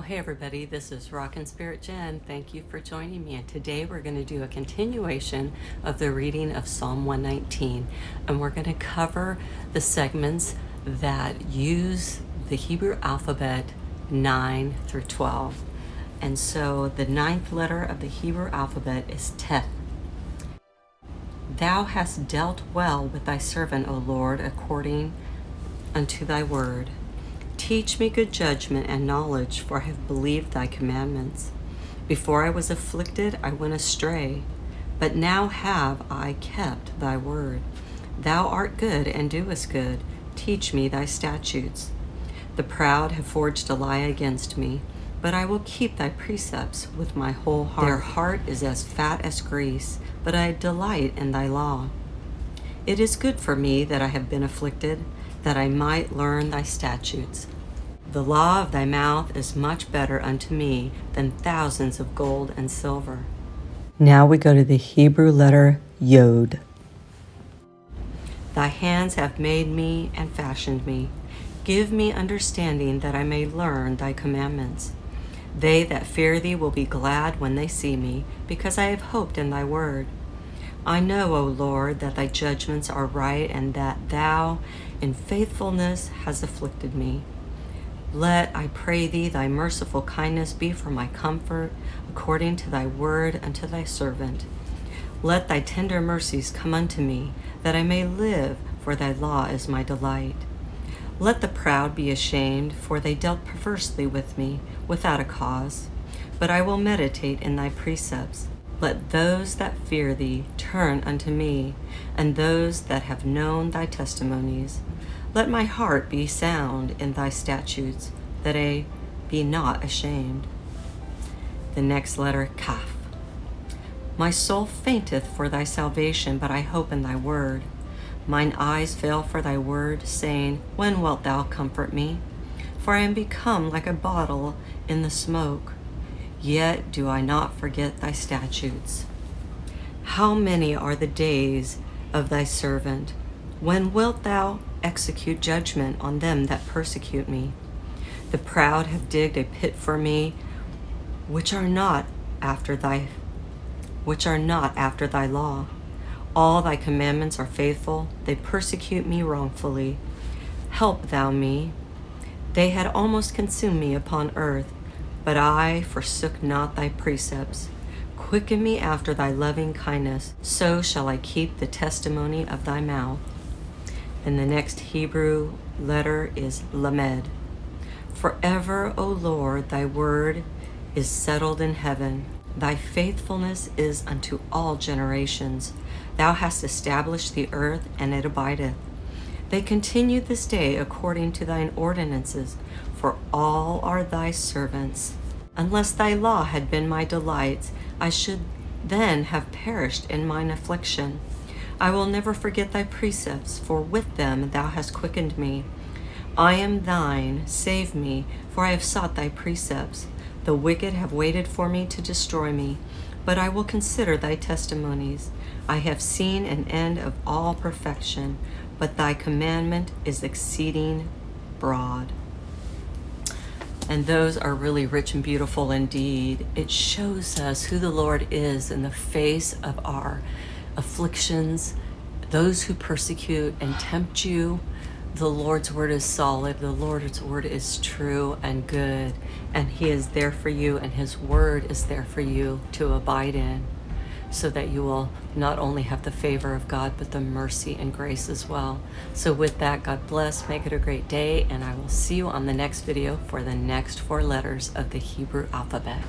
Hey everybody, this is Rockin' Spirit Jen. Thank you for joining me. And today we're going to do a continuation of the reading of Psalm 119. And we're going to cover the segments that use the Hebrew alphabet 9 through 12. And so the ninth letter of the Hebrew alphabet is Teth. Thou hast dealt well with thy servant, O Lord, according unto thy word. Teach me good judgment and knowledge, for I have believed thy commandments. Before I was afflicted, I went astray, but now have I kept thy word. Thou art good and doest good. Teach me thy statutes. The proud have forged a lie against me, but I will keep thy precepts with my whole heart. Their heart is as fat as grease, but I delight in thy law. It is good for me that I have been afflicted, that I might learn thy statutes. The law of thy mouth is much better unto me than thousands of gold and silver. Now we go to the Hebrew letter Yod. Thy hands have made me and fashioned me. Give me understanding that I may learn thy commandments. They that fear thee will be glad when they see me, because I have hoped in thy word. I know, O Lord, that thy judgments are right, and that thou in faithfulness hast afflicted me. Let, I pray thee, thy merciful kindness be for my comfort, according to thy word unto thy servant. Let thy tender mercies come unto me, that I may live, for thy law is my delight. Let the proud be ashamed, for they dealt perversely with me, without a cause. But I will meditate in thy precepts. Let those that fear thee turn unto me, and those that have known thy testimonies. Let my heart be sound in thy statutes, that I be not ashamed. The next letter, Kaf. My soul fainteth for thy salvation, but I hope in thy word. Mine eyes fail for thy word, saying, when wilt thou comfort me? For I am become like a bottle in the smoke. Yet do I not forget thy statutes. How many are the days of thy servant? When wilt thou execute judgment on them that persecute me? The proud have digged a pit for me, which are not after thy law. All thy commandments are faithful. They persecute me wrongfully. Help thou me. They had almost consumed me upon earth, but I forsook not thy precepts. Quicken me after thy loving kindness, so shall I keep the testimony of thy mouth. And the next Hebrew letter is Lamed. Forever, O Lord, thy word is settled in heaven. Thy faithfulness is unto all generations. Thou hast established the earth, and it abideth. They continue this day according to thine ordinances, for all are thy servants. Unless thy law had been my delights, I should then have perished in mine affliction. I will never forget thy precepts, for with them thou hast quickened me. I am thine, save me, for I have sought thy precepts. The wicked have waited for me to destroy me, but I will consider thy testimonies. I have seen an end of all perfection, but thy commandment is exceeding broad. And those are really rich and beautiful indeed. It shows us who the Lord is in the face of our afflictions, those who persecute and tempt you. The Lord's word is solid. The Lord's word is true and good. And he is there for you, and his word is there for you to abide in, so that you will not only have the favor of God, but the mercy and grace as well. So with that, God bless, make it a great day, and I will see you on the next video for the next 4 letters of the Hebrew alphabet.